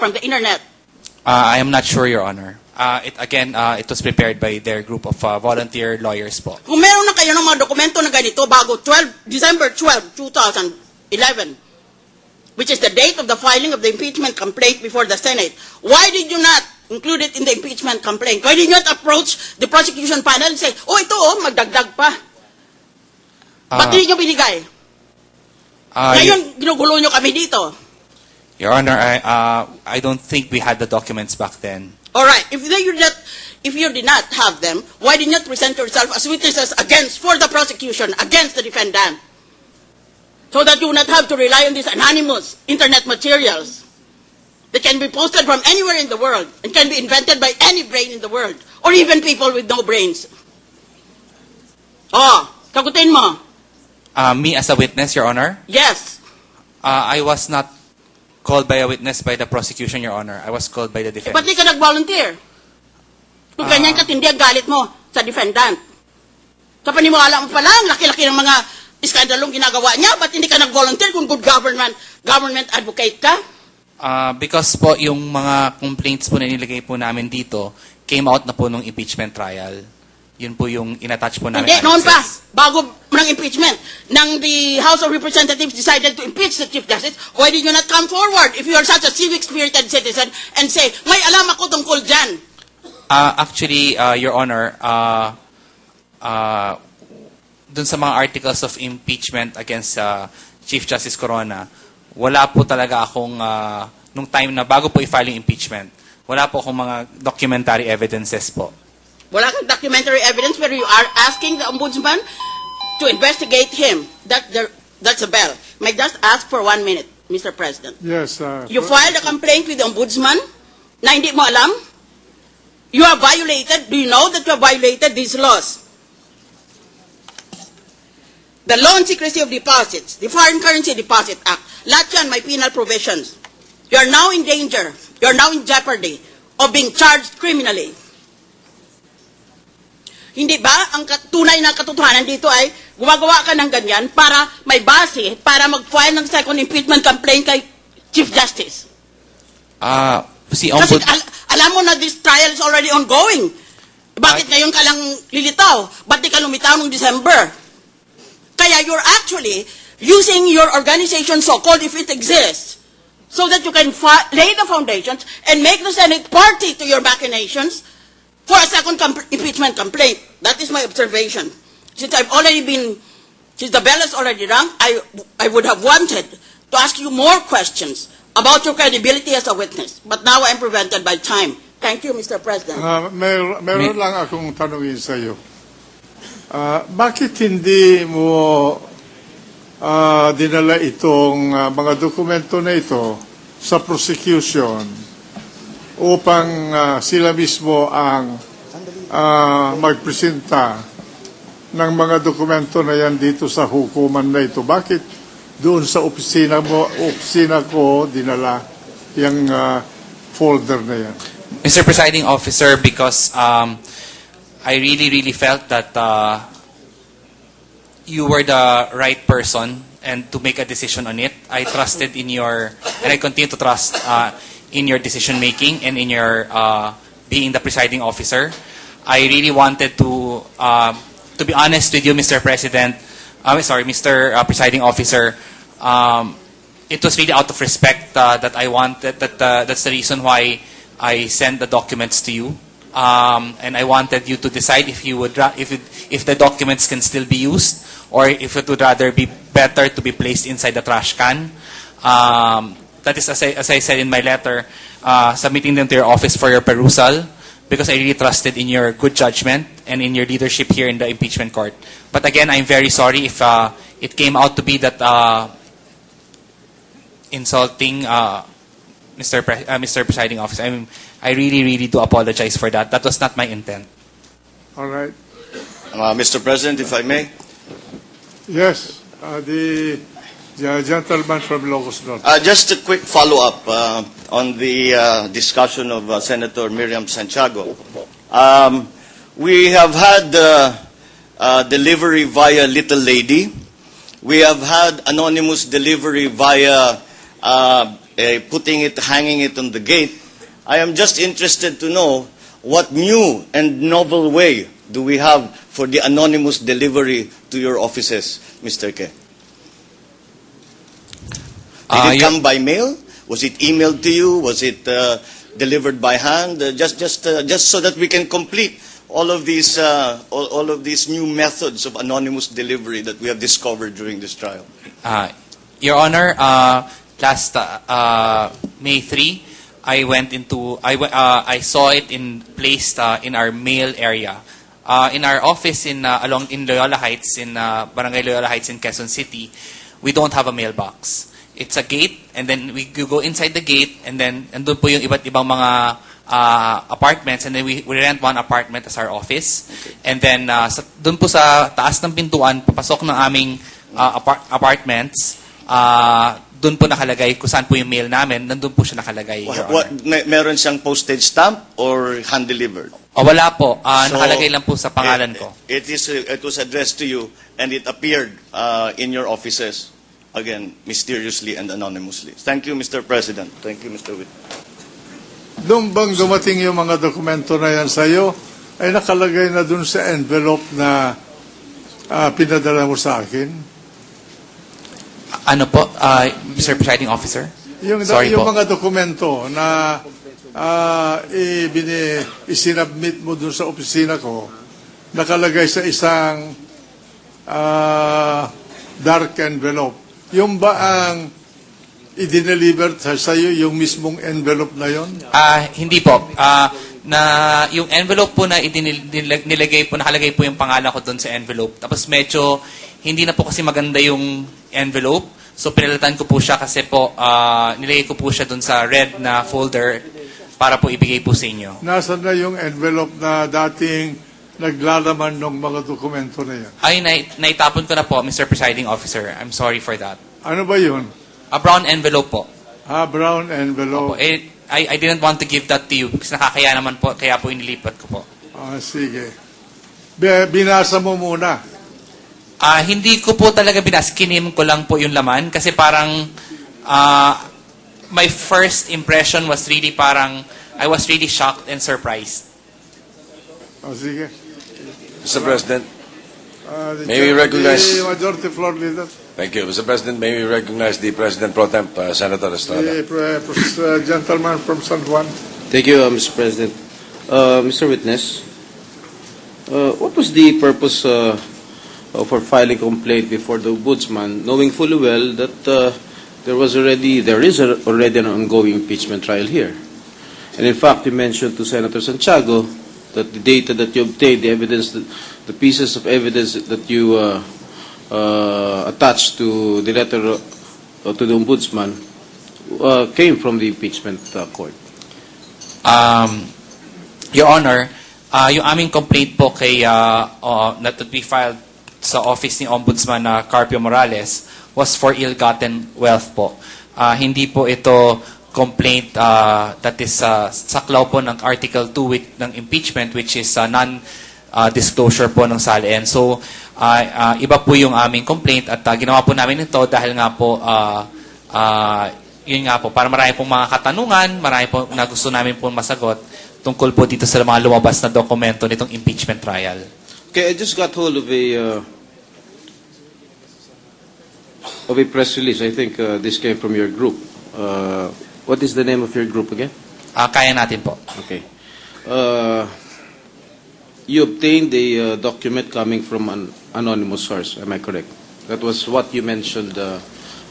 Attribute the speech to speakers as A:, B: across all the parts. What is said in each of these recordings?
A: from the internet?
B: I am not sure, Your Honor. It was prepared by their group of volunteer lawyers po.
A: Kung meron na kayo ng mga dokumento na ganito bago December 12, 2011, which is the date of the filing of the impeachment complaint before the Senate, why did you not include it in the impeachment complaint? Why did you not approach the prosecution panel and say, magdagdag pa? Ba't hindi nyo binigay? Ngayon, ginugulo nyo kami dito.
B: Your Honor, I don't think we had the documents back then.
A: All right. If you did not have them, why did you not present yourself as witnesses for the prosecution, against the defendant? So that you would not have to rely on these anonymous internet materials that can be posted from anywhere in the world and can be invented by any brain in the world, or even people with no brains. Sagutin mo.
B: Me as a witness, Your Honor?
A: Yes.
B: I was not called by a witness by the prosecution, Your Honor. I was called by the defense.
A: Ba't di ka nag-volunteer? Kung ganyan katindi ang galit mo sa defendant. Sa panimawala mo pala, ang laki-laki ng mga iskandalong ginagawa niya, ba't hindi ka nag-volunteer kung good government advocate ka?
B: Because po, yung mga complaints po na nilagay po namin dito, came out na po nung impeachment trial. Yun po yung inattach po namin.
A: Hindi, noon pa, bago ng impeachment, nang the House of Representatives decided to impeach the Chief Justice, why did you not come forward if you are such a civic-spirited citizen and say, may alam ako tungkol dyan?
B: Actually, Your Honor, dun sa mga articles of impeachment against Chief Justice Corona, wala po talaga akong, nung time na bago po i-file yung impeachment, wala po akong mga documentary evidences po.
A: Wala kang documentary evidence where you are asking the ombudsman to investigate him. That's a bell. May I just ask for 1 minute, Mr. President?
C: Yes.
A: You filed a complaint with the ombudsman na hindi mo alam? You have violated, do you know that you have violated these laws? The Law on Secrecy of Deposits, the Foreign Currency Deposit Act, lahat yan may penal provisions. You are now in danger, you are now in jeopardy of being charged criminally. Hindi ba ang tunay na katotohanan dito ay gumagawa ka ng ganyan para may base, para mag-file ng second impeachment complaint kay Chief Justice?
B: Kasi
A: alam mo na this trial is already ongoing. Bakit ngayon ka lang lilitaw? Ba't di ka lumitaw noong December? Kaya you're actually using your organization, so-called, if it exists, so that you can lay the foundations and make the Senate party to your machinations for a second impeachment complaint. That is my observation. Since the bell has already rung, I would have wanted to ask you more questions about your credibility as a witness. But now I'm prevented by time. Thank you, Mr. President.
C: Meron lang akong tanungin sa iyo. Bakit hindi mo dinala itong mga dokumento na ito sa prosecution upang sila mismo ang magpresenta ng mga dokumento na yan dito sa hukuman na ito? Bakit doon sa opisina ko dinala yung folder na yan?
B: Mr. Presiding Officer, because I really felt that you were the right person and to make a decision on it. I trusted in your, and I continue to trust in your decision making and in your being the presiding officer. I really wanted to be honest with you, Mr. President. Mr. Presiding Officer. It was really out of respect that I wanted. That's the reason why I sent the documents to you. And I wanted you to decide if the documents can still be used, or if it would rather be better to be placed inside the trash can. That is, as I said in my letter, submitting them to your office for your perusal, because I really trusted in your good judgment and in your leadership here in the impeachment court. But again, I'm very sorry if it came out to be that insulting, Mr. Presiding Officer. I really do apologize for that. That was not my intent.
C: All right.
D: Mr. President, if I may.
C: Yes. The gentleman from Ilocos Norte.
D: Just a quick follow-up on the discussion of Senator Miriam Santiago. We have had delivery via Little Lady. We have had anonymous delivery via hanging it on the gate. I am just interested to know what new and novel way do we have for the anonymous delivery to your offices, Mr. Ke? Did it come by mail? Was it emailed to you? Was it delivered by hand? Just so that we can complete all of these new methods of anonymous delivery that we have discovered during this trial.
B: Your Honor, last May 3, I saw it placed in our mail area. In our office in Loyola Heights, in Barangay Loyola Heights in Quezon City, we don't have a mailbox. It's a gate, and then you go inside the gate, and then andun po yung iba't ibang mga apartments, and then we rent one apartment as our office. Okay. And then doon po sa taas ng pintuan, papasok ng aming apartments, doon po nakalagay kung saan po yung mail namin, nandun po siya nakalagay.
D: Meron siyang postage stamp or hand-delivered?
B: Wala po. Nakalagay lang po sa pangalan ko.
D: It was addressed to you, and it appeared in your offices, again, mysteriously and anonymously. Thank you, Mr. President. Thank you, Mr. Witt.
C: Nung bang dumating yung mga dokumento na yan sa'yo, ay nakalagay na dun sa envelope na pinadala mo sa akin?
B: Ano po, Mr. Presiding Officer?
C: Yung mga dokumento na isinabmit mo dun sa opisina ko, nakalagay sa isang dark envelope. Yung ba ang i-deliver sa'yo yung mismong envelope na yon?
B: Hindi po. Yung envelope po na nilagay po, nakalagay po yung pangalan ko doon sa envelope. Tapos medyo hindi na po kasi maganda yung envelope. So pinalitan ko po siya kasi po nilagay ko po siya doon sa red na folder para po ibigay po sa inyo.
C: Nasaan na yung envelope na dating naglalaman ng mga dokumento na yan?
B: Ay, naitapon ko na po, Mr. Presiding Officer. I'm sorry for that.
C: Ano ba yun?
B: A brown envelope po.
C: Brown envelope.
B: Opo. I didn't want to give that to you kasi nakakaya naman po, kaya po inilipat ko po.
C: Sige. Binasa mo muna.
B: Hindi ko po talaga kinim ko lang po yung laman kasi parang my first impression was really parang I was really shocked and surprised.
C: Sige.
E: Mr. President, may we recognize...
C: The Majority Floor Leader.
E: Thank you. Mr. President, may we recognize the President Pro Temp, Senator Estrada.
C: The gentleman from San Juan.
F: Thank you, Mr. President. Mr. Witness, what was the purpose for filing complaint before the Ombudsman, knowing fully well that there is already an ongoing impeachment trial here? And in fact, you mentioned to Senator Santiago that the data that you obtained, the evidence, the pieces of evidence that you attached to the letter to the Ombudsman came from the impeachment court.
B: Your Honor, yung aming complaint po kay that we filed sa office ni Ombudsman Carpio Morales was for ill-gotten wealth po. Hindi po ito complaint that is saklaw po ng Article 2 ng impeachment, which is non-disclosure po ng SALN. So, iba po yung aming complaint at ginawa po namin ito dahil nga po, yun nga po, para marami pong mga katanungan, marami po na gusto namin po masagot tungkol po dito sa mga lumabas na dokumento nitong impeachment trial.
F: Okay, I just got hold of a press release. I think this came from your group. What is the name of your group again?
B: Kaya natin po.
F: Okay. You obtained a document coming from an anonymous source. Am I correct? That was what you mentioned a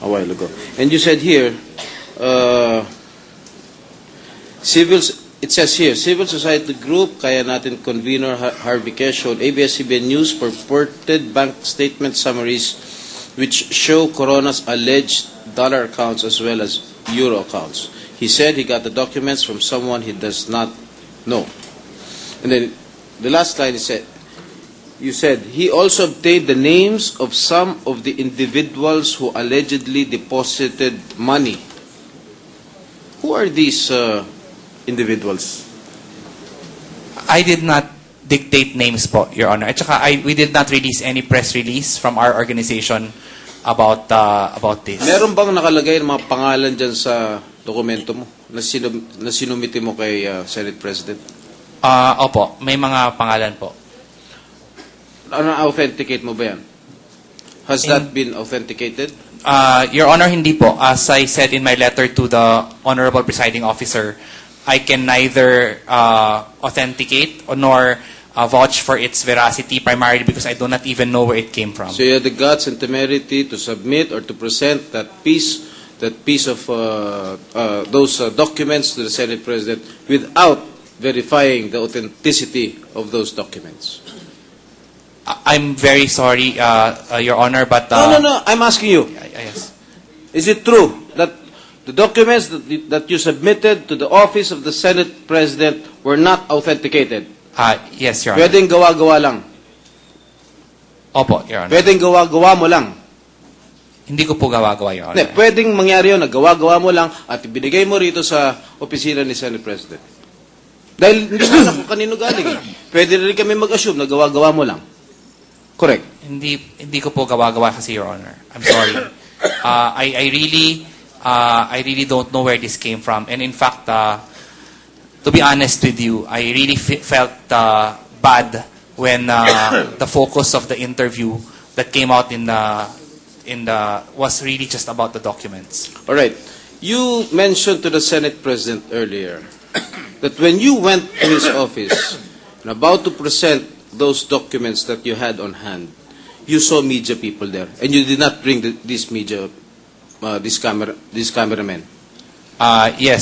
F: while ago. And you said here, it says here, Civil Society Group, Kaya Natin convener Harvey Quezon, ABS-CBN News purported bank statement summaries which show Corona's alleged dollar accounts as well as euro accounts. He said he got the documents from someone he does not know. And then the last line you said he also obtained the names of some of the individuals who allegedly deposited money. Who are these individuals?
B: I did not dictate names po, Your Honor. At saka we did not release any press release from our organization about this.
F: Meron bang nakalagay ng mga pangalan dyan sa dokumento mo na sinumite mo kay Senate President?
B: Opo, may mga pangalan po.
F: Authenticate mo ba yan? Has that been authenticated?
B: Your Honor, hindi po. As I said in my letter to the Honorable Presiding Officer, I can neither authenticate nor vouch for its veracity, primarily because I do not even know where it came from.
F: So you had the guts and temerity to submit or to present that piece of those documents to the Senate President without verifying the authenticity of those documents.
B: I'm very sorry, Your Honor, but...
F: No. I'm asking you.
B: Yes.
F: Is it true that the documents that you submitted to the office of the Senate President were not authenticated?
B: Yes, Your Honor.
F: Pwedeng gawa-gawa lang.
B: Opo, Your Honor.
F: Pwedeng gawa-gawa mo lang.
B: Hindi ko po gawa-gawa, Your Honor.
F: Hindi, pwedeng mangyari yun na gawa-gawa mo lang at ibinigay mo rito sa opisina ni Senate President. Dahil hindi mo alam kung kanino galing. Pwede rin kami mag-assume na gawa-gawa mo lang. Correct.
B: Hindi ko po gawa-gawa kasi, Your Honor. I'm sorry. I really don't know where this came from. And in fact, to be honest with you, I really felt bad when the focus of the interview that came out was really just about the documents.
F: All right. You mentioned to the Senate President earlier that when you went to his office and about to present those documents that you had on hand, you saw media people there, and you did not bring these cameramen.
B: Yes.